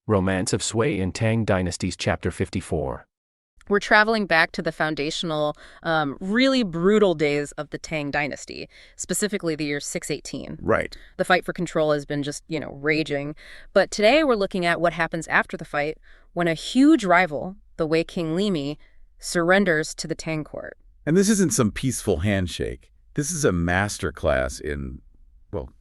Romance of Sui in Tang Dynasties Chapter 54. We're traveling back to the foundational, really brutal days of the Tang dynasty, specifically the year 618. Right. The fight for control has been just, raging. But today we're looking at what happens after the fight when a huge rival, the Wei King Limi, surrenders to the Tang court. And this isn't some peaceful handshake. This is a masterclass in,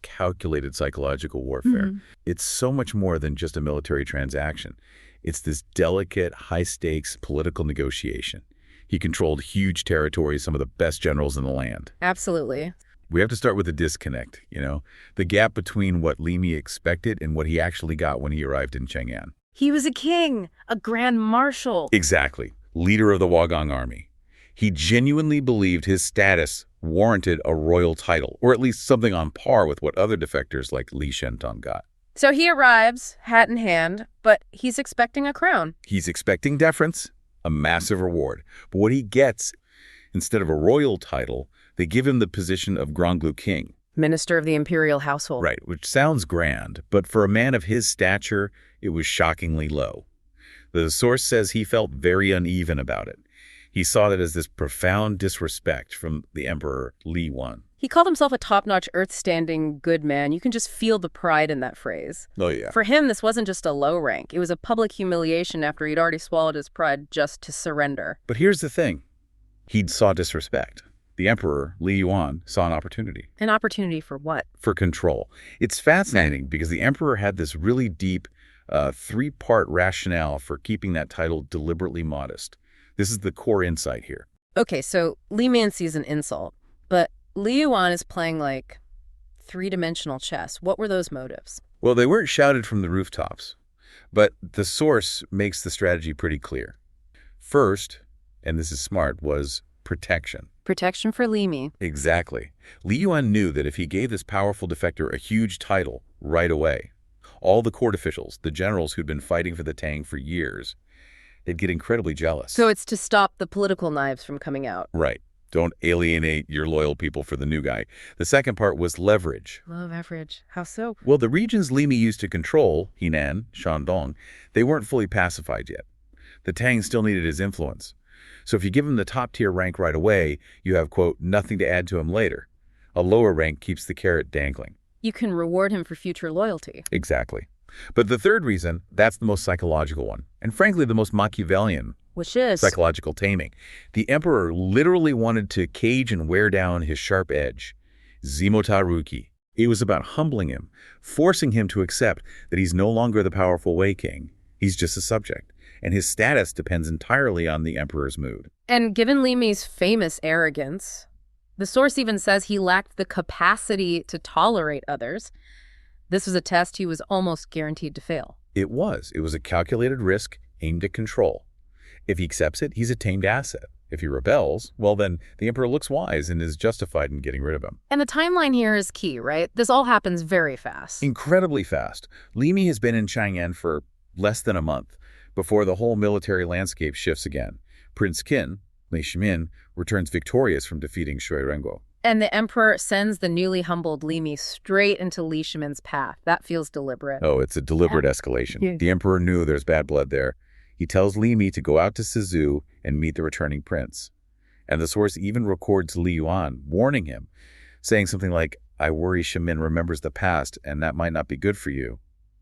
calculated psychological warfare. Mm-hmm. It's so much more than just a military transaction. It's this delicate, high-stakes political negotiation. He controlled huge territories, some of the best generals in the land. Absolutely. We have to start with the disconnect, the gap between what Limi expected and what he actually got when he arrived in Cheng'an. He was a king, a grand marshal. Exactly. Leader of the Wagong army. He genuinely believed his status warranted a royal title, or at least something on par with what other defectors like Li Shentong got. So he arrives, hat in hand, but he's expecting a crown. He's expecting deference, a massive reward. But what he gets, instead of a royal title, they give him the position of Gronglu King. Minister of the imperial household. Right, which sounds grand, but for a man of his stature, it was shockingly low. The source says he felt very uneven about it. He saw it as this profound disrespect from the Emperor Li Yuan. He called himself a top-notch, earth-standing good man. You can just feel the pride in that phrase. Oh, yeah. For him, this wasn't just a low rank. It was a public humiliation after he'd already swallowed his pride just to surrender. But here's the thing. He saw disrespect. The Emperor, Li Yuan, saw an opportunity. An opportunity for what? For control. It's fascinating because the Emperor had this really deep three-part rationale for keeping that title deliberately modest. This is the core insight here. Okay, so Li Man sees an insult, but Li Yuan is playing like three-dimensional chess. What were those motives? Well, they weren't shouted from the rooftops, but the source makes the strategy pretty clear. First, and this is smart, was protection. Protection for Li Mi. Exactly. Li Yuan knew that if he gave this powerful defector a huge title right away, all the court officials, the generals who'd been fighting for the Tang for years, they'd get incredibly jealous. So it's to stop the political knives from coming out. Right. Don't alienate your loyal people for the new guy. The second part was leverage. Leverage. How so? Well, the regions Limi used to control, Henan, Shandong, they weren't fully pacified yet. The Tang still needed his influence. So if you give him the top-tier rank right away, you have, quote, nothing to add to him later. A lower rank keeps the carrot dangling. You can reward him for future loyalty. Exactly. But the third reason, that's the most psychological one, and frankly the most Machiavellian. Which is? Psychological taming. The emperor literally wanted to cage and wear down his sharp edge. Zimotaruki. It was about humbling him, forcing him to accept that he's no longer the powerful Wei King. He's just a subject, and his status depends entirely on the emperor's mood. And given Li Mi's famous arrogance, the source even says he lacked the capacity to tolerate others. This was a test he was almost guaranteed to fail. It was. It was a calculated risk aimed at control. If he accepts it, he's a tamed asset. If he rebels, well, then the emperor looks wise and is justified in getting rid of him. And the timeline here is key, right? This all happens very fast. Incredibly fast. Limi has been in Chang'an for less than a month before the whole military landscape shifts again. Prince Qin, Lei Shimin, returns victorious from defeating Shui Renguo. And the emperor sends the newly humbled Li Mi straight into Li Shimin's path. That feels deliberate. Oh, it's a deliberate escalation. Yeah. The emperor knew there's bad blood there. He tells Li Mi to go out to Sizhou and meet the returning prince. And the source even records Li Yuan, warning him, saying something like, I worry Shimin remembers the past, and that might not be good for you,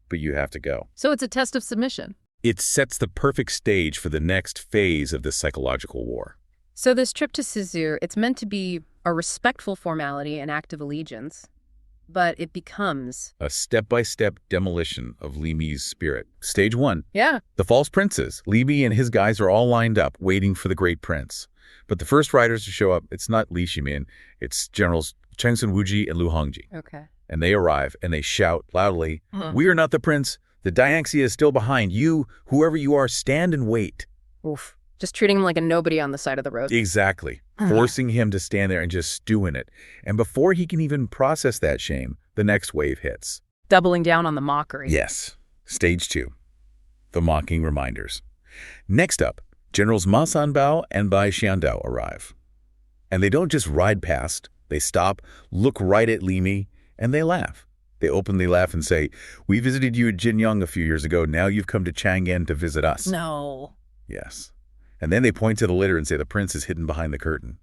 but you have to go. So it's a test of submission. It sets the perfect stage for the next phase of this psychological war. So this trip to Sizhou, it's meant to be a respectful formality, an act of allegiance, but it becomes a step-by-step demolition of Li Mi's spirit. Stage one. Yeah. The false princes. Li Mi and his guys are all lined up, waiting for the great prince. But the first riders to show up, it's not Li Shimin, it's Generals Cheng and Lu Hongji. Okay. And they arrive, and they shout loudly, We are not the prince. The Dianxia is still behind. You, whoever you are, stand and wait. Oof. Just treating him like a nobody on the side of the road. Exactly. Forcing him to stand there and just stew in it. And before he can even process that shame, the next wave hits. Doubling down on the mockery. Yes. Stage two. The mocking reminders. Next up, Generals Ma Sanbao and Bai Xiandao arrive. And they don't just ride past. They stop, look right at Li Mi, and they laugh. They openly laugh and say, "We visited you at Jinyang a few years ago. Now you've come to Chang'an to visit us." No. Yes. And then they point to the litter and say the prince is hidden behind the curtain.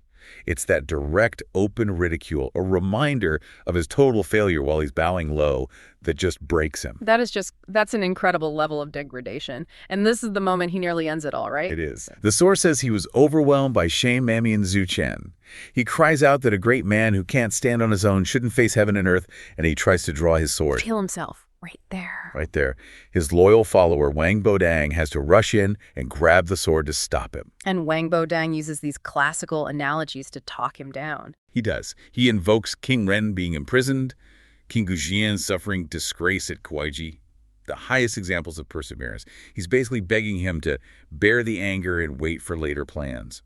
It's that direct, open ridicule, a reminder of his total failure while he's bowing low, that just breaks him. That's an incredible level of degradation. And this is the moment he nearly ends it all, right? It is. The source says he was overwhelmed by shame, Mammy, and Zhu. He cries out that a great man who can't stand on his own shouldn't face heaven and earth, and he tries to draw his sword. Kill himself. Right there. Right there. His loyal follower, Wang Bodang, has to rush in and grab the sword to stop him. And Wang Bodang uses these classical analogies to talk him down. He does. He invokes King Ren being imprisoned, King Gujian suffering disgrace at Kuaiji, the highest examples of perseverance. He's basically begging him to bear the anger and wait for later plans.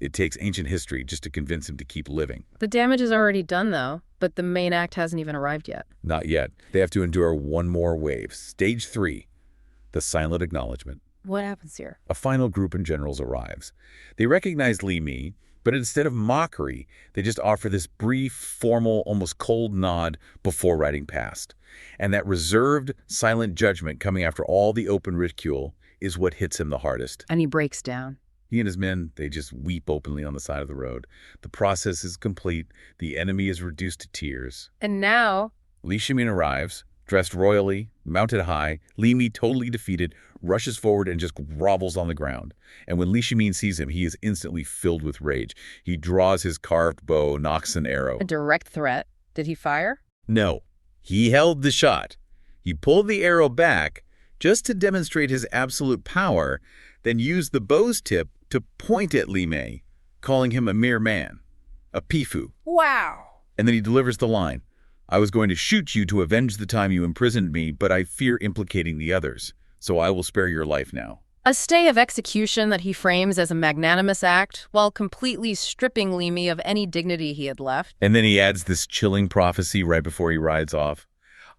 It takes ancient history just to convince him to keep living. The damage is already done, though, but the main act hasn't even arrived yet. Not yet. They have to endure one more wave. Stage 3, the silent acknowledgement. What happens here? A final group of generals arrives. They recognize Li Mi, but instead of mockery, they just offer this brief, formal, almost cold nod before riding past. And that reserved, silent judgment coming after all the open ridicule is what hits him the hardest. And he breaks down. He and his men, they just weep openly on the side of the road. The process is complete. The enemy is reduced to tears. And now Li Shimin arrives, dressed royally, mounted high. Li Mi, totally defeated, rushes forward and just grovels on the ground. And when Li Shimin sees him, he is instantly filled with rage. He draws his carved bow, nocks an arrow. a direct threat. Did he fire? No, he held the shot. He pulled the arrow back just to demonstrate his absolute power, then used the bow's tip to point at Li Mi, calling him a mere man, a pifu. Wow. And then he delivers the line, "I was going to shoot you to avenge the time you imprisoned me, but I fear implicating the others, so I will spare your life now." A stay of execution that he frames as a magnanimous act while completely stripping Li Mi of any dignity he had left. And then he adds this chilling prophecy right before he rides off.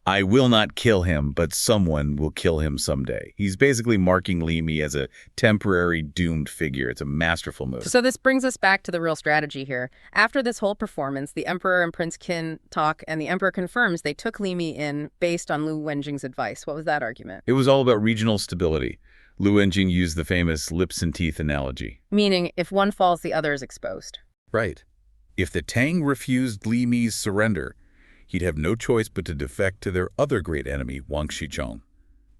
"I will not kill him, but someone will kill him someday." He's basically marking Li Mi as a temporary doomed figure. It's a masterful move. So this brings us back to the real strategy here. After this whole performance, the Emperor and Prince Qin talk, and the Emperor confirms they took Li Mi in based on Lu Wenjing's advice. What was that argument? It was all about regional stability. Lu Wenjing used the famous lips and teeth analogy. Meaning, if one falls, the other is exposed. Right. If the Tang refused Li Mi's surrender, he'd have no choice but to defect to their other great enemy, Wang Shichong.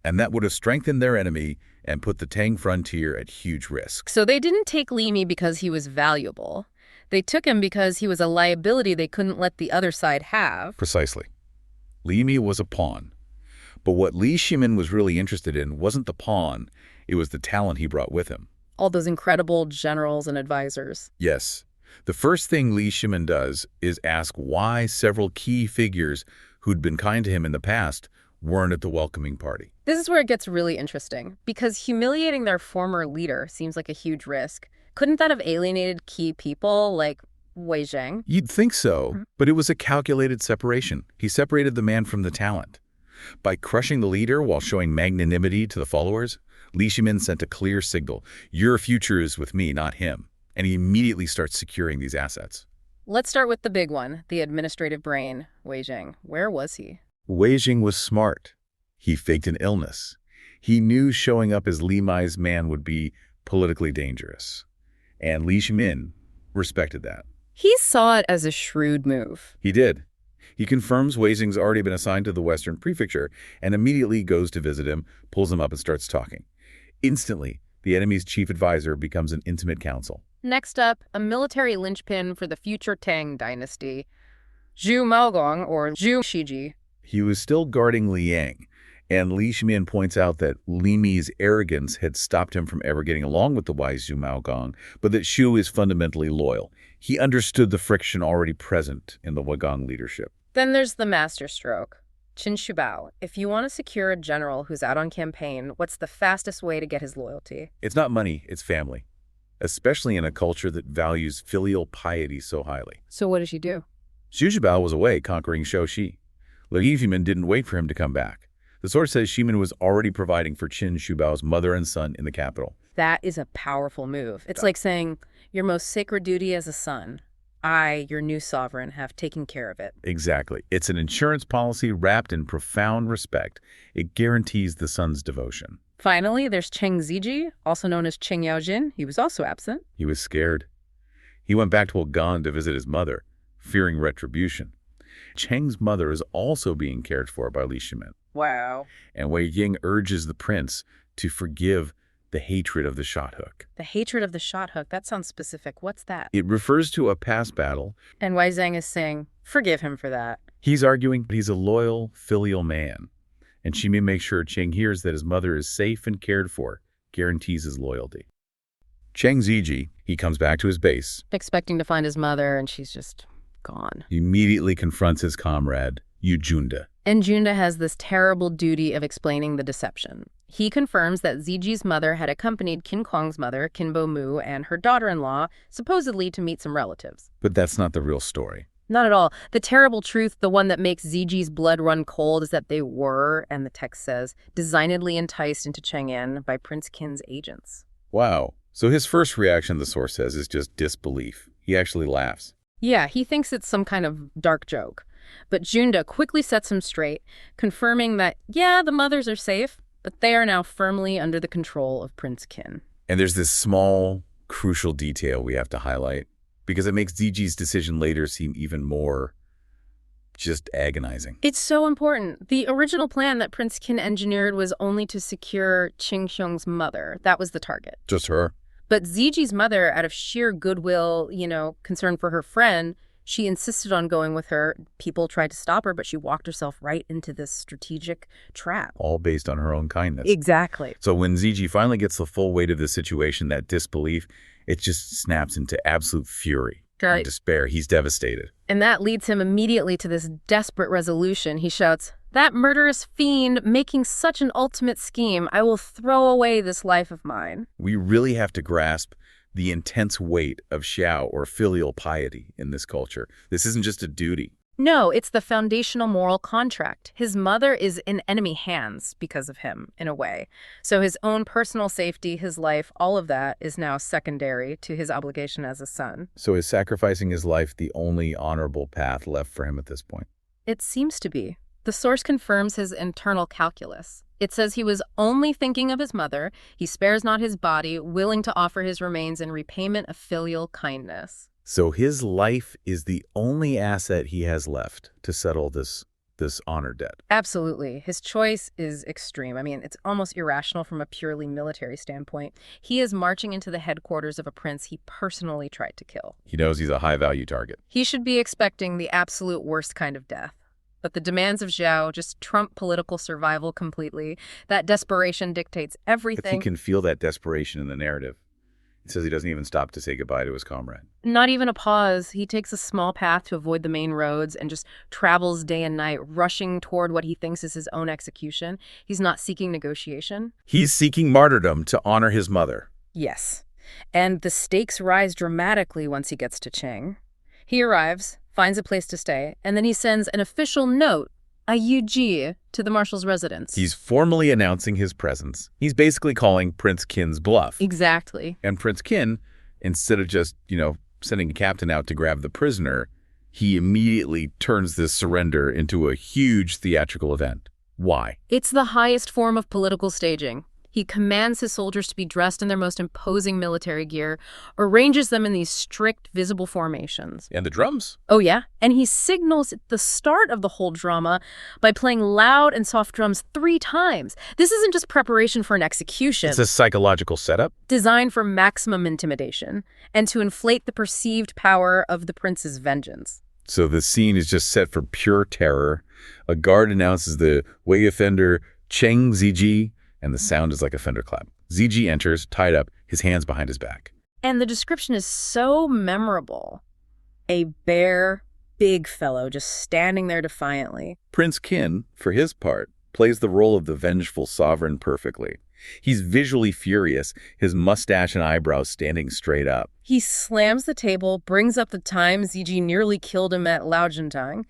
And that would have strengthened their enemy and put the Tang frontier at huge risk. So they didn't take Li Mi because he was valuable. They took him because he was a liability they couldn't let the other side have. Precisely. Li Mi was a pawn. But what Li Shimin was really interested in wasn't the pawn, it was the talent he brought with him. All those incredible generals and advisors. Yes. The first thing Li Shimin does is ask why several key figures who'd been kind to him in the past weren't at the welcoming party. This is where it gets really interesting, because humiliating their former leader seems like a huge risk. Couldn't that have alienated key people like Wei Zhang? You'd think so, but it was a calculated separation. He separated the man from the talent. By crushing the leader while showing magnanimity to the followers, Li Shimin sent a clear signal: your future is with me, not him. And he immediately starts securing these assets. Let's start with the big one, the administrative brain, Wei Zhang. Where was he? Wei Jing was smart. He faked an illness. He knew showing up as Li Mi's man would be politically dangerous. And Li Shimin respected that. He saw it as a shrewd move. He did. He confirms Wei Jing's already been assigned to the Western Prefecture and immediately goes to visit him, pulls him up, and starts talking. Instantly, the enemy's chief advisor becomes an intimate counsel. Next up, a military linchpin for the future Tang dynasty, Zhu Maogong, or Zhu Zhijie. He was still guarding Liang, and Li Shimin points out that Li Mi's arrogance had stopped him from ever getting along with the wise Zhu Maogong, but that Xu is fundamentally loyal. He understood the friction already present in the Wagong leadership. Then there's the masterstroke. Qin Shubao, if you want to secure a general who's out on campaign, what's the fastest way to get his loyalty? It's not money, it's family, especially in a culture that values filial piety so highly. So what did she do? Xu Zhibao was away conquering Shaoxi. Li Shimin didn't wait for him to come back. The source says Shimin was already providing for Qin Shubao's mother and son in the capital. That is a powerful move. It's like saying, your most sacred duty as a son, I, your new sovereign, have taken care of it. Exactly. It's an insurance policy wrapped in profound respect. It guarantees the son's devotion. Finally, there's Cheng Zhijie, also known as Cheng Yaojin. He was also absent. He was scared. He went back to Ogan to visit his mother, fearing retribution. Cheng's mother is also being cared for by Li Shimin. Wow. And Wei Ying urges the prince to forgive the hatred of the shot hook. The hatred of the shot hook, that sounds specific. What's that? It refers to a past battle. And Wei Zhang is saying, forgive him for that. He's arguing he's a loyal, filial man. And she may make sure Cheng hears that his mother is safe and cared for, guarantees his loyalty. Cheng Zhijie, he comes back to his base. Expecting to find his mother, and she's just gone. He immediately confronts his comrade, Yu Junda. And Junda has this terrible duty of explaining the deception. He confirms that Zijie's mother had accompanied Qin Kuang's mother, Qin Bomu, and her daughter-in-law, supposedly to meet some relatives. But that's not the real story. Not at all. The terrible truth, the one that makes Zijie's blood run cold, is that they were, and the text says, designedly enticed into Chang'an by Prince Qin's agents. Wow. So his first reaction, the source says, is just disbelief. He actually laughs. Yeah, he thinks it's some kind of dark joke. But Junda quickly sets him straight, confirming that, yeah, the mothers are safe, but they are now firmly under the control of Prince Qin. And there's this small, crucial detail we have to highlight, because it makes Zijie's decision later seem even more just agonizing. It's so important. The original plan that Prince Qin engineered was only to secure Qing Xiong's mother. That was the target. Just her. But Zijie's mother, out of sheer goodwill, concern for her friend, she insisted on going with her. People tried to stop her, but she walked herself right into this strategic trap. All based on her own kindness. Exactly. So when Zhijie finally gets the full weight of the situation, that disbelief, it just snaps into absolute fury and despair. He's devastated. And that leads him immediately to this desperate resolution. He shouts, "That murderous fiend making such an ultimate scheme, I will throw away this life of mine." We really have to grasp the intense weight of xiao, or filial piety, in this culture. This isn't just a duty. No, it's the foundational moral contract. His mother is in enemy hands because of him, in a way. So his own personal safety, his life, all of that is now secondary to his obligation as a son. So is sacrificing his life the only honorable path left for him at this point? It seems to be. The source confirms his internal calculus. It says he was only thinking of his mother. He spares not his body, willing to offer his remains in repayment of filial kindness. So his life is the only asset he has left to settle this honor debt. Absolutely. His choice is extreme. I mean, it's almost irrational from a purely military standpoint. He is marching into the headquarters of a prince he personally tried to kill. He knows he's a high-value target. He should be expecting the absolute worst kind of death. But the demands of Zhao just trump political survival completely. That desperation dictates everything. He can feel that desperation in the narrative. It says he doesn't even stop to say goodbye to his comrade. Not even a pause. He takes a small path to avoid the main roads and just travels day and night, rushing toward what he thinks is his own execution. He's not seeking negotiation. He's seeking martyrdom to honor his mother. Yes. And the stakes rise dramatically once he gets to Cheng. He arrives, finds a place to stay, and then he sends an official note, a Yujie, to the marshal's residence. He's formally announcing his presence. He's basically calling Prince Qin's bluff. Exactly. And Prince Qin, instead of just, sending a captain out to grab the prisoner, he immediately turns this surrender into a huge theatrical event. Why? It's the highest form of political staging. He commands his soldiers to be dressed in their most imposing military gear, arranges them in these strict, visible formations. And the drums? Oh, yeah. And he signals the start of the whole drama by playing loud and soft drums 3 times. This isn't just preparation for an execution. It's a psychological setup. Designed for maximum intimidation and to inflate the perceived power of the prince's vengeance. So the scene is just set for pure terror. A guard announces the Wei offender, Cheng Zhijie, and the sound is like a thunderclap. Zhijie enters, tied up, his hands behind his back. And the description is so memorable. A bare, big fellow just standing there defiantly. Prince Qin, for his part, plays the role of the vengeful sovereign perfectly. He's visually furious, his mustache and eyebrows standing straight up. He slams the table, brings up the time Zhijie nearly killed him at Laojintang,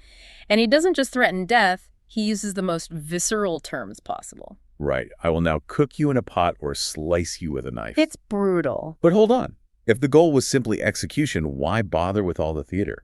and he doesn't just threaten death, he uses the most visceral terms possible. Right. I will now cook you in a pot or slice you with a knife. It's brutal. But hold on. If the goal was simply execution, why bother with all the theater?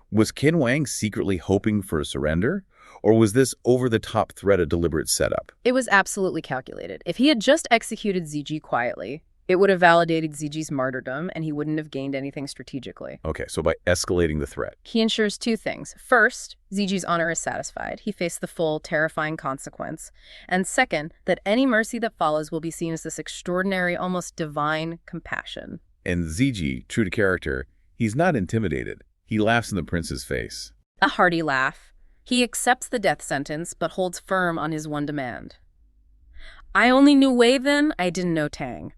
Was Qin Wang secretly hoping for a surrender? Or was this over-the-top threat a deliberate setup? It was absolutely calculated. If he had just executed Zhijie quietly, it would have validated Zhijie's martyrdom, and he wouldn't have gained anything strategically. Okay, so by escalating the threat. He ensures two things. First, Zhijie's honor is satisfied. He faced the full, terrifying consequence. And second, that any mercy that follows will be seen as this extraordinary, almost divine compassion. And Zhijie, true to character, he's not intimidated. He laughs in the prince's face. A hearty laugh. He accepts the death sentence, but holds firm on his one demand. I only knew Wei then, I didn't know Tang.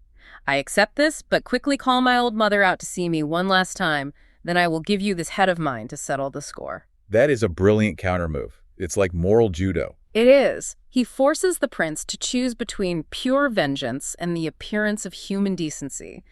I accept this, but quickly call my old mother out to see me one last time, then I will give you this head of mine to settle the score. That is a brilliant countermove. It's like moral judo. It is. He forces the prince to choose between pure vengeance and the appearance of human decency.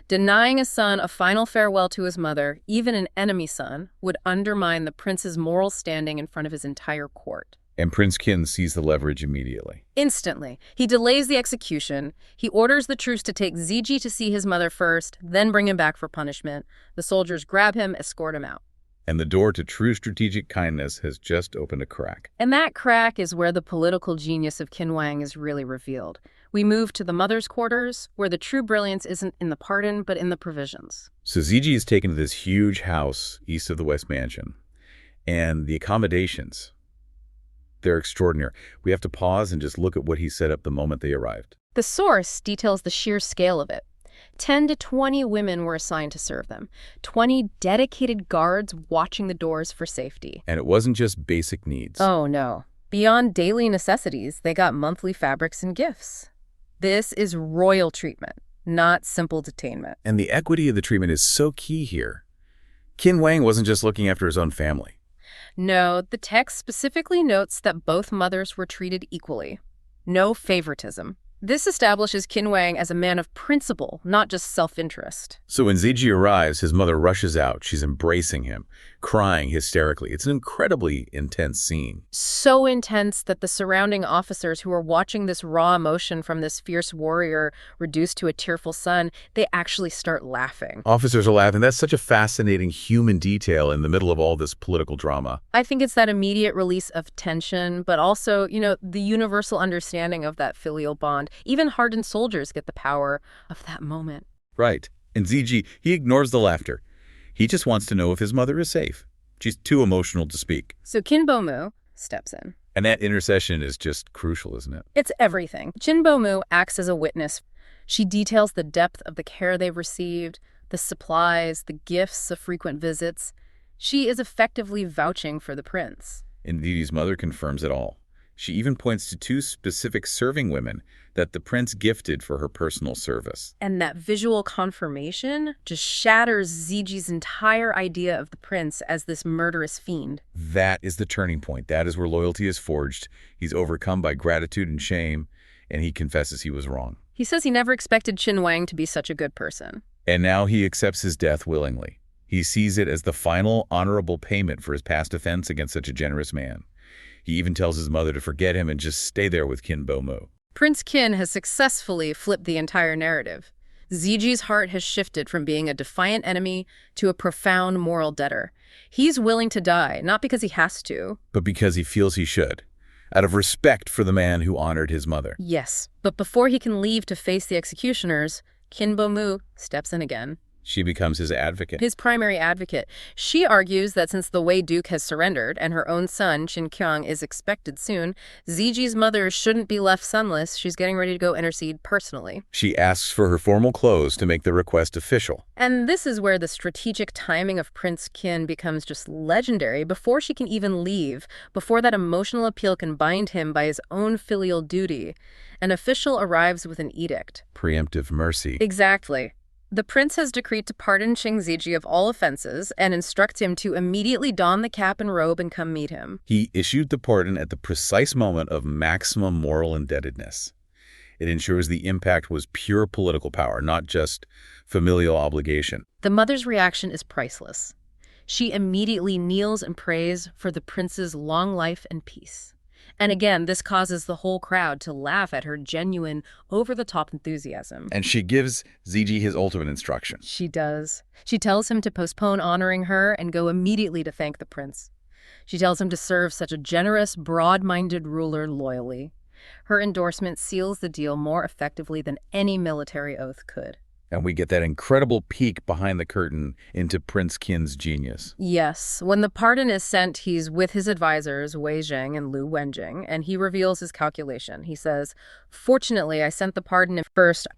Denying a son a final farewell to his mother, even an enemy son, would undermine the prince's moral standing in front of his entire court. And Prince Qin sees the leverage immediately. Instantly. He delays the execution. He orders the troops to take Zhijie to see his mother first, then bring him back for punishment. The soldiers grab him, escort him out. And the door to true strategic kindness has just opened a crack. And that crack is where the political genius of Qin Wang is really revealed. We move to the mother's quarters, where the true brilliance isn't in the pardon, but in the provisions. So Zhijie is taken to this huge house east of the West Mansion. And the accommodations, they're extraordinary. We have to pause and just look at what he set up the moment they arrived. The source details the sheer scale of it. 10 to 20 women were assigned to serve them. 20 dedicated guards watching the doors for safety. And it wasn't just basic needs. Oh, no. Beyond daily necessities, they got monthly fabrics and gifts. This is royal treatment, not simple detainment. And the equity of the treatment is so key here. Qin Wang wasn't just looking after his own family. No, the text specifically notes that both mothers were treated equally. No favoritism. This establishes Qin Wang as a man of principle, not just self-interest. So when Zhijie arrives, his mother rushes out. She's embracing him, crying hysterically. It's an incredibly intense scene. So intense that the surrounding officers who are watching this raw emotion from this fierce warrior reduced to a tearful son, they actually start laughing. Officers are laughing. That's such a fascinating human detail in the middle of all this political drama. I think it's that immediate release of tension, but also, the universal understanding of that filial bond. Even hardened soldiers get the power of that moment. Right. And Zhijie, he ignores the laughter. He just wants to know if his mother is safe. She's too emotional to speak. So Qin Bomu steps in. And that intercession is just crucial, isn't it? It's everything. Qin Bomu acts as a witness. She details the depth of the care they've received, the supplies, the gifts of frequent visits. She is effectively vouching for the prince. And Zhijie's mother confirms it all. She even points to 2 specific serving women that the prince gifted for her personal service. And that visual confirmation just shatters Zhijie's entire idea of the prince as this murderous fiend. That is the turning point. That is where loyalty is forged. He's overcome by gratitude and shame, and he confesses he was wrong. He says he never expected Qin Wang to be such a good person. And now he accepts his death willingly. He sees it as the final honorable payment for his past offense against such a generous man. He even tells his mother to forget him and just stay there with Qin Bomu. Prince Qin has successfully flipped the entire narrative. Zhijie's heart has shifted from being a defiant enemy to a profound moral debtor. He's willing to die, not because he has to, but because he feels he should, out of respect for the man who honored his mother. Yes, but before he can leave to face the executioners, Qin Bomu steps in again. She becomes his advocate. His primary advocate. She argues that since the Wei Duke has surrendered and her own son, Qin Qiang, is expected soon, Zhijie's mother shouldn't be left sonless. She's getting ready to go intercede personally. She asks for her formal clothes to make the request official. And this is where the strategic timing of Prince Qin becomes just legendary. Before she can even leave, before that emotional appeal can bind him by his own filial duty, an official arrives with an edict. Preemptive mercy. Exactly. The prince has decreed to pardon Cheng Zhijie of all offenses and instructs him to immediately don the cap and robe and come meet him. He issued the pardon at the precise moment of maximum moral indebtedness. It ensures the impact was pure political power, not just familial obligation. The mother's reaction is priceless. She immediately kneels and prays for the prince's long life and peace. And again, this causes the whole crowd to laugh at her genuine, over-the-top enthusiasm. And she gives Zhijie his ultimate instruction. She does. She tells him to postpone honoring her and go immediately to thank the prince. She tells him to serve such a generous, broad-minded ruler loyally. Her endorsement seals the deal more effectively than any military oath could. And we get that incredible peek behind the curtain into Prince Qin's genius. Yes. When the pardon is sent, he's with his advisors, Wei Zheng and Lu Wenjing, and he reveals his calculation. He says, "Fortunately, I sent the pardon in first."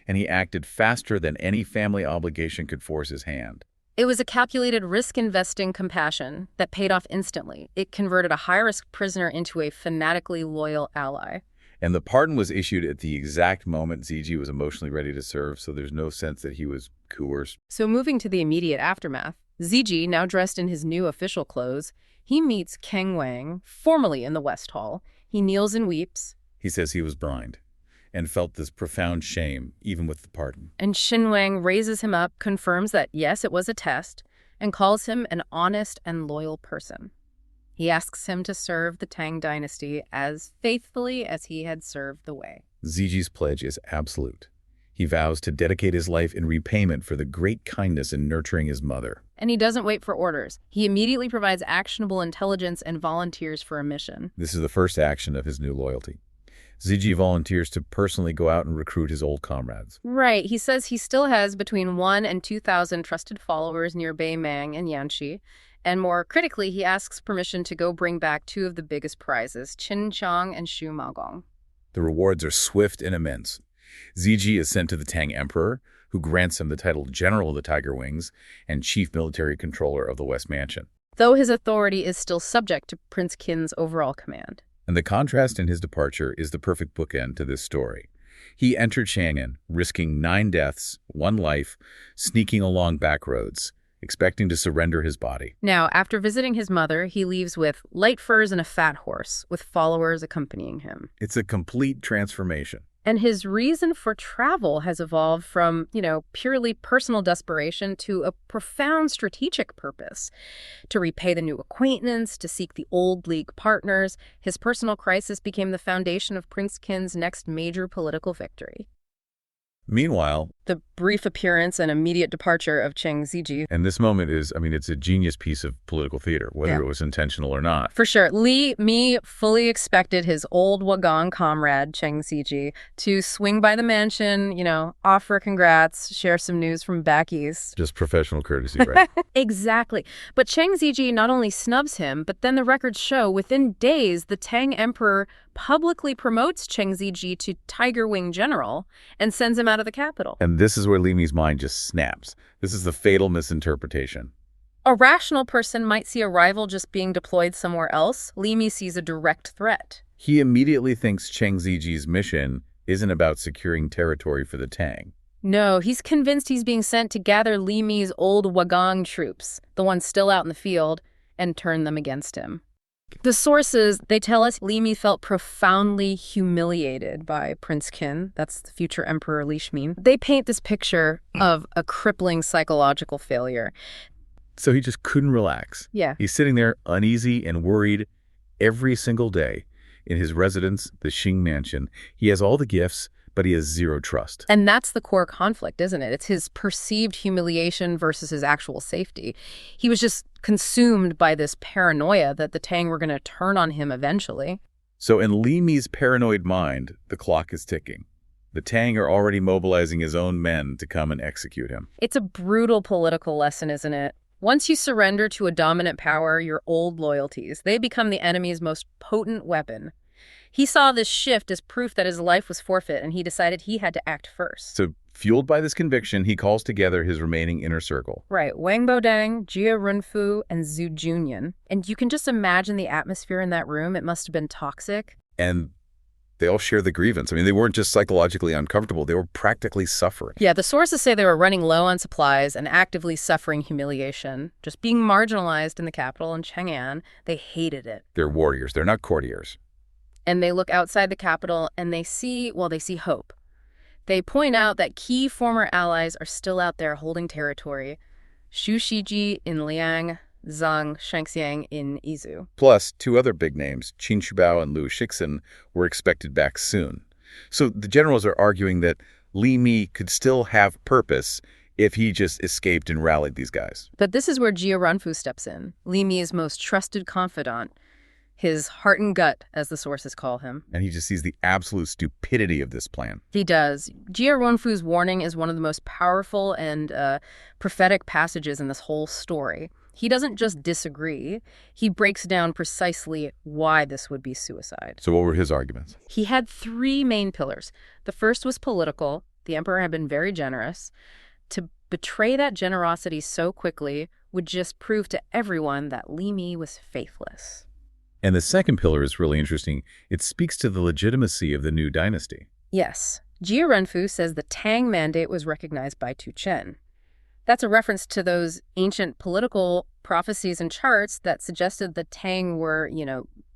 And he acted faster than any family obligation could force his hand. It was a calculated risk-investing compassion that paid off instantly. It converted a high-risk prisoner into a fanatically loyal ally. And the pardon was issued at the exact moment Zhijie was emotionally ready to serve, so there's no sense that he was coerced. So moving to the immediate aftermath, Zhijie, now dressed in his new official clothes, he meets Keng Wang, formally in the West Hall. He kneels and weeps. He says he was blind and felt this profound shame, even with the pardon. And Xin Wang raises him up, confirms that, yes, it was a test, and calls him an honest and loyal person. He asks him to serve the Tang dynasty as faithfully as he had served the Wei. Zhijie's pledge is absolute. He vows to dedicate his life in repayment for the great kindness in nurturing his mother. And he doesn't wait for orders. He immediately provides actionable intelligence and volunteers for a mission. This is the first action of his new loyalty. Zhijie volunteers to personally go out and recruit his old comrades. Right. He says he still has between 1,000 and 2,000 trusted followers near Beimang and Yanxi. And more critically, he asks permission to go bring back 2 of the biggest prizes, Qin Chang and Shu Maogong. The rewards are swift and immense. Zhijie is sent to the Tang Emperor, who grants him the title General of the Tiger Wings and Chief Military Controller of the West Mansion. Though his authority is still subject to Prince Qin's overall command. And the contrast in his departure is the perfect bookend to this story. He entered Chang'an, risking 9 deaths, 1 life, sneaking along back roads, expecting to surrender his body. Now, after visiting his mother, he leaves with light furs and a fat horse, with followers accompanying him. It's a complete transformation. And his reason for travel has evolved from, purely personal desperation to a profound strategic purpose. To repay the new acquaintance, to seek the old league partners, his personal crisis became the foundation of Prince Qin's next major political victory. Meanwhile, The brief appearance and immediate departure of Cheng Zhijie. and this moment is, it's a genius piece of political theater, whether it was intentional or not. For sure. Li Mi fully expected his old Wagong comrade, Cheng Zhijie, to swing by the mansion, offer congrats, share some news from back east. Just professional courtesy, right? Exactly. But Cheng Zhijie not only snubs him, but then the records show within days the Tang Emperor publicly promotes Cheng Zhijie to Tiger Wing General and sends him out of the capital. And this is where Li Mi's mind just snaps. This is the fatal misinterpretation. A rational person might see a rival just being deployed somewhere else. Li Mi sees a direct threat. He immediately thinks Cheng Zijie's mission isn't about securing territory for the Tang. No, he's convinced he's being sent to gather Li Mi's old Wagong troops, the ones still out in the field, and turn them against him. The sources, they tell us Li Mi felt profoundly humiliated by Prince Qin. That's the future Emperor Li Shmin. They paint this picture of a crippling psychological failure. So he just couldn't relax. Yeah. He's sitting there uneasy and worried every single day in his residence, the Xing Mansion. He has all the gifts, but he has 0 trust. And that's the core conflict, isn't it? It's his perceived humiliation versus his actual safety. He was just consumed by this paranoia that the Tang were going to turn on him eventually. So in Li Mi's paranoid mind, the clock is ticking. The Tang are already mobilizing his own men to come and execute him. It's a brutal political lesson, isn't it? Once you surrender to a dominant power, your old loyalties, they become the enemy's most potent weapon. He saw this shift as proof that his life was forfeit, and he decided he had to act first. So fueled by this conviction, he calls together his remaining inner circle. Right, Wang Bodang, Jia Runfu, and Zhu Junyan. And you can just imagine the atmosphere in that room. It must have been toxic. And they all share the grievance. They weren't just psychologically uncomfortable. They were practically suffering. Yeah, the sources say they were running low on supplies and actively suffering humiliation, just being marginalized in the capital in Chang'an. They hated it. They're warriors. They're not courtiers. And they look outside the capital and they see hope. They point out that key former allies are still out there holding territory. Shu Shiji in Liang, Zhang Shengxiang in Izu. Plus, two other big names, Qin Shubao and Liu Shixin, were expected back soon. So the generals are arguing that Li Mi could still have purpose if he just escaped and rallied these guys. But this is where Jia Runfu steps in, Li Mi's most trusted confidant, his heart and gut, as the sources call him. And he just sees the absolute stupidity of this plan. He does. Jia Runfu's warning is one of the most powerful and prophetic passages in this whole story. He doesn't just disagree. He breaks down precisely why this would be suicide. So what were his arguments? He had three main pillars. The first was political. The emperor had been very generous. To betray that generosity so quickly would just prove to everyone that Li Mi was faithless. And the second pillar is really interesting. It speaks to the legitimacy of the new dynasty. Yes. Jia Renfu says the Tang mandate was recognized by Tu Chen. That's a reference to those ancient political prophecies and charts that suggested the Tang were,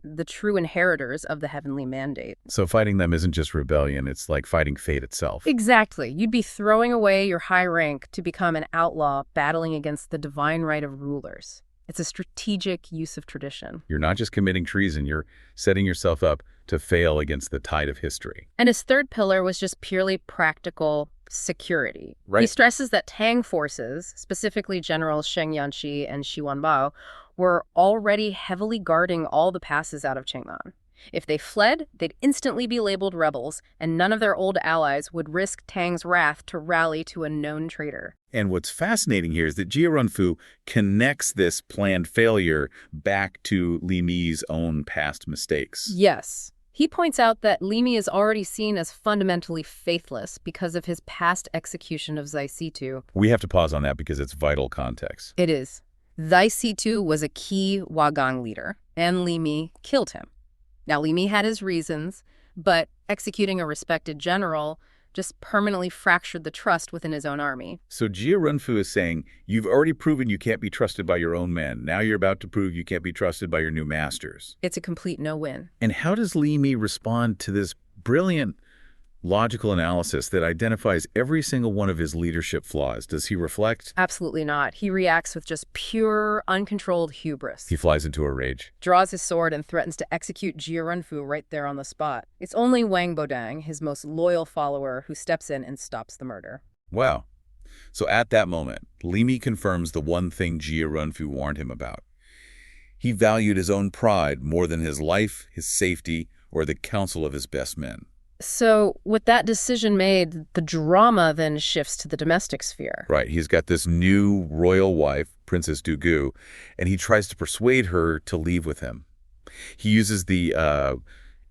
the true inheritors of the heavenly mandate. So fighting them isn't just rebellion, it's like fighting fate itself. Exactly. You'd be throwing away your high rank to become an outlaw battling against the divine right of rulers. It's a strategic use of tradition. You're not just committing treason, you're setting yourself up to fail against the tide of history. And his third pillar was just purely practical security. Right. He stresses that Tang forces, specifically Generals Sheng Yanqi and Xi Wanbao, were already heavily guarding all the passes out of Chengnan. If they fled, they'd instantly be labeled rebels, and none of their old allies would risk Tang's wrath to rally to a known traitor. And what's fascinating here is that Jia Runfu connects this planned failure back to Li Mi's own past mistakes. Yes. He points out that Li Mi is already seen as fundamentally faithless because of his past execution of Zai Situ. We have to pause on that because it's vital context. It is. Zai Situ was a key Wagang leader, and Li Mi killed him. Now, Li Mi had his reasons, but executing a respected general just permanently fractured the trust within his own army. So Jia Runfu is saying, you've already proven you can't be trusted by your own men. Now you're about to prove you can't be trusted by your new masters. It's a complete no-win. And how does Li Mi respond to this brilliant logical analysis that identifies every single one of his leadership flaws? Does he reflect? Absolutely not. He reacts with just pure, uncontrolled hubris. He flies into a rage. Draws his sword and threatens to execute Jia Runfu right there on the spot. It's only Wang Bodang, his most loyal follower, who steps in and stops the murder. Wow. So at that moment, Li Mi confirms the one thing Jia Runfu warned him about. He valued his own pride more than his life, his safety, or the counsel of his best men. So with that decision made, the drama then shifts to the domestic sphere. Right. He's got this new royal wife, Princess Dugu, and he tries to persuade her to leave with him. He uses the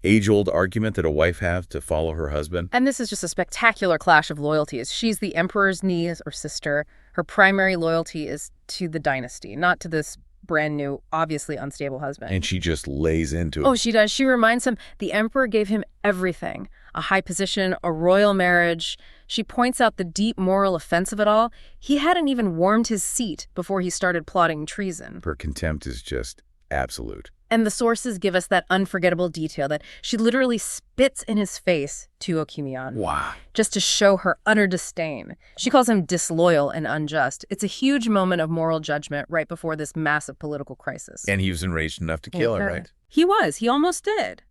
age-old argument that a wife has to follow her husband. And this is just a spectacular clash of loyalties. She's the emperor's niece or sister. Her primary loyalty is to the dynasty, not to this brand new, obviously unstable husband. And she just lays into it. Oh, she does. She reminds him the emperor gave him everything. A high position, a royal marriage. She points out the deep moral offense of it all. He hadn't even warmed his seat before he started plotting treason. Her contempt is just absolute. And the sources give us that unforgettable detail that she literally spits in his face to Okimian. Wow. Just to show her utter disdain. She calls him disloyal and unjust. It's a huge moment of moral judgment right before this massive political crisis. And he was enraged enough to kill her, right? He was. He almost did.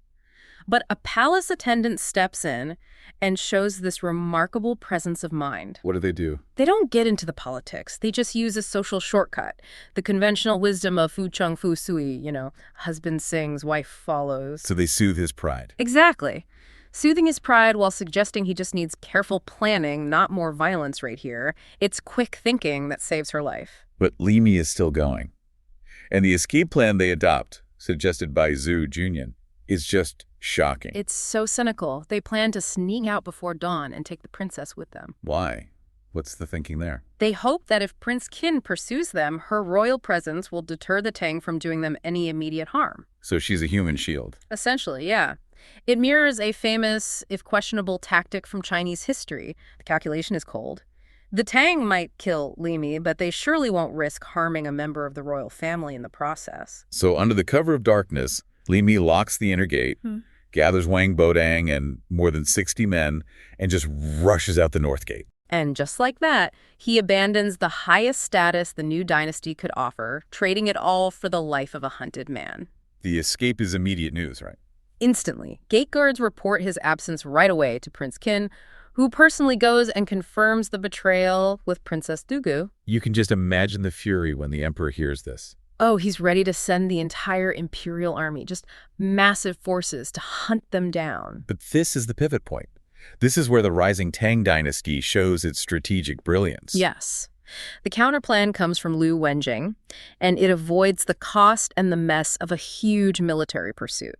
But a palace attendant steps in and shows this remarkable presence of mind. What do they do? They don't get into the politics. They just use a social shortcut. The conventional wisdom of fu chung fu sui, husband sings, wife follows. So they soothe his pride. Exactly. Soothing his pride while suggesting he just needs careful planning, not more violence right here. It's quick thinking that saves her life. But Li Mi is still going. And the escape plan they adopt, suggested by Zhu Junyan, is just shocking. It's so cynical. They plan to sneak out before dawn and take the princess with them. Why? What's the thinking there? They hope that if Prince Qin pursues them, her royal presence will deter the Tang from doing them any immediate harm. So she's a human shield. Essentially, yeah. It mirrors a famous, if questionable, tactic from Chinese history. The calculation is cold. The Tang might kill Li Mi, but they surely won't risk harming a member of the royal family in the process. So under the cover of darkness, Li Mi locks the inner gate, gathers Wang Bodang and more than 60 men, and just rushes out the north gate. And just like that, he abandons the highest status the new dynasty could offer, trading it all for the life of a hunted man. The escape is immediate news, right? Instantly, gate guards report his absence right away to Prince Qin, who personally goes and confirms the betrayal with Princess Dugu. You can just imagine the fury when the emperor hears this. Oh, he's ready to send the entire imperial army, just massive forces to hunt them down. But this is the pivot point. This is where the rising Tang dynasty shows its strategic brilliance. Yes. The counterplan comes from Liu Wenjing, and it avoids the cost and the mess of a huge military pursuit.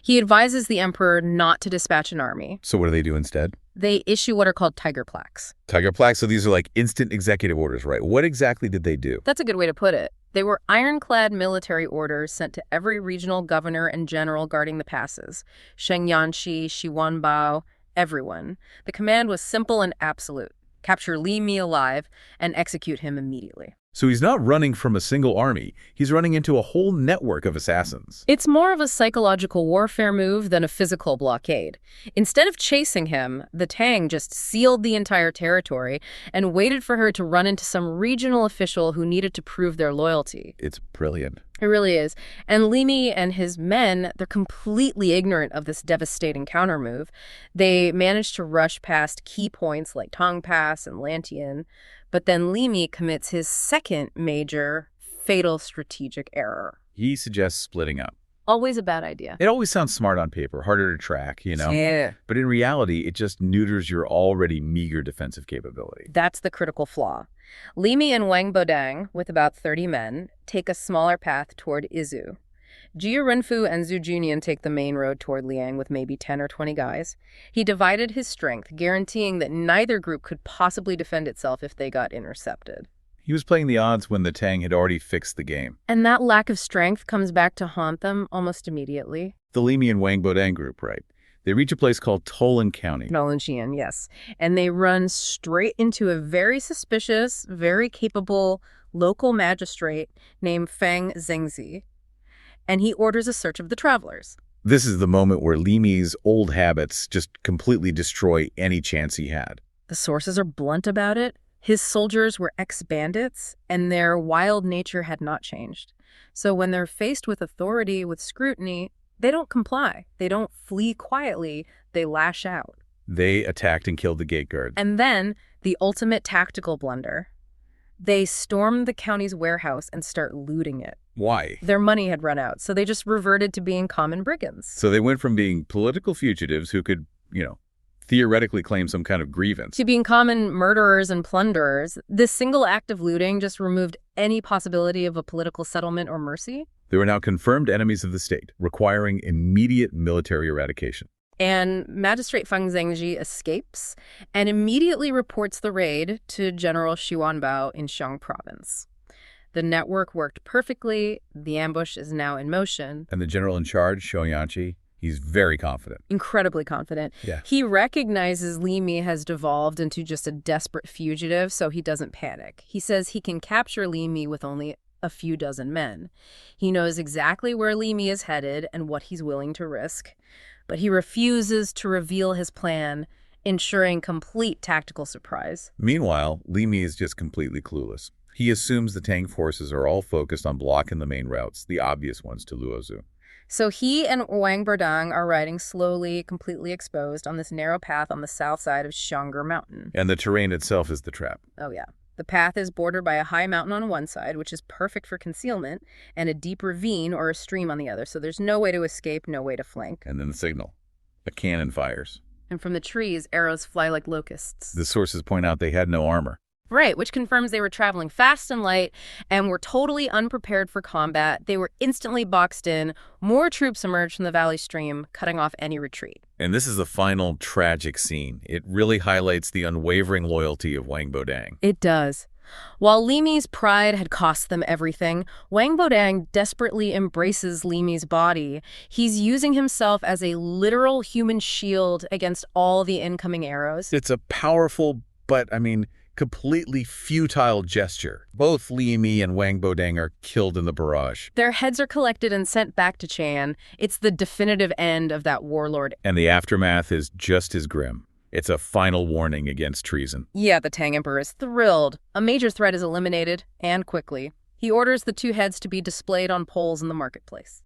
He advises the emperor not to dispatch an army. So what do they do instead? They issue what are called tiger plaques. Tiger plaques, so these are like instant executive orders, right? What exactly did they do? That's a good way to put it. They were ironclad military orders sent to every regional governor and general guarding the passes. Shengyanshi, Shiwanbao, everyone. The command was simple and absolute. Capture Li Mi alive and execute him immediately. So he's not running from a single army. He's running into a whole network of assassins. It's more of a psychological warfare move than a physical blockade. Instead of chasing him, the Tang just sealed the entire territory and waited for her to run into some regional official who needed to prove their loyalty. It's brilliant. It really is. And Li Mi and his men, they're completely ignorant of this devastating countermove. They managed to rush past key points like Tang Pass and Lantian, but then Li Mi commits his second major, fatal strategic error. He suggests splitting up. Always a bad idea. It always sounds smart on paper, harder to track, you know? Yeah. But in reality, it just neuters your already meager defensive capability. That's the critical flaw. Li Mi and Wang Bodang, with about 30 men, take a smaller path toward Izu. Jia Renfu and Zhu Junian take the main road toward Liang with maybe 10 or 20 guys. He divided his strength, guaranteeing that neither group could possibly defend itself if they got intercepted. He was playing the odds when the Tang had already fixed the game. And that lack of strength comes back to haunt them almost immediately. The Li Mi and Wang Bodang group, right? They reach a place called Tolan County. Nolanxian, yes. And they run straight into a very suspicious, very capable local magistrate named Fang Zhengzi. And he orders a search of the travelers. This is the moment where Li Mi's old habits just completely destroy any chance he had. The sources are blunt about it. His soldiers were ex-bandits, and their wild nature had not changed. So when they're faced with authority, with scrutiny, they don't comply. They don't flee quietly. They lash out. They attacked and killed the gate guards. And then, the ultimate tactical blunder. They storm the county's warehouse and start looting it. Why? Their money had run out, so they just reverted to being common brigands. So they went from being political fugitives who could, theoretically claim some kind of grievance. To being common murderers and plunderers. This single act of looting just removed any possibility of a political settlement or mercy. They were now confirmed enemies of the state, requiring immediate military eradication. And Magistrate Fang Zhengji escapes and immediately reports the raid to General Shiwanbao in Xiang province. The network worked perfectly. The ambush is now in motion. And the general in charge, Shengyanshi, he's very confident. Incredibly confident. Yeah. He recognizes Li Mi has devolved into just a desperate fugitive, so he doesn't panic. He says he can capture Li Mi with only a few dozen men. He knows exactly where Li Mi is headed and what he's willing to risk. But he refuses to reveal his plan, ensuring complete tactical surprise. Meanwhile, Li Mi is just completely clueless. He assumes the Tang forces are all focused on blocking the main routes, the obvious ones to Luozu. So he and Wang Berdang are riding slowly, completely exposed on this narrow path on the south side of Xiang'er Mountain. And the terrain itself is the trap. Oh, yeah. The path is bordered by a high mountain on one side, which is perfect for concealment, and a deep ravine or a stream on the other. So there's no way to escape, no way to flank. And then the signal. A cannon fires. And from the trees, arrows fly like locusts. The sources point out they had no armor. Right, which confirms they were traveling fast and light and were totally unprepared for combat. They were instantly boxed in. More troops emerged from the valley stream, cutting off any retreat. And this is the final tragic scene. It really highlights the unwavering loyalty of Wang Bodang. It does. While Li Mi's pride had cost them everything, Wang Bodang desperately embraces Li Mi's body. He's using himself as a literal human shield against all the incoming arrows. It's a powerful, but, completely futile gesture. Both Li Mi and Wang Bodang are killed in the barrage. Their heads are collected and sent back to Cheng. It's the definitive end of that warlord. And the aftermath is just as grim. It's a final warning against treason. Yeah, the Tang Emperor is thrilled. A major threat is eliminated, and quickly. He orders the two heads to be displayed on poles in the marketplace.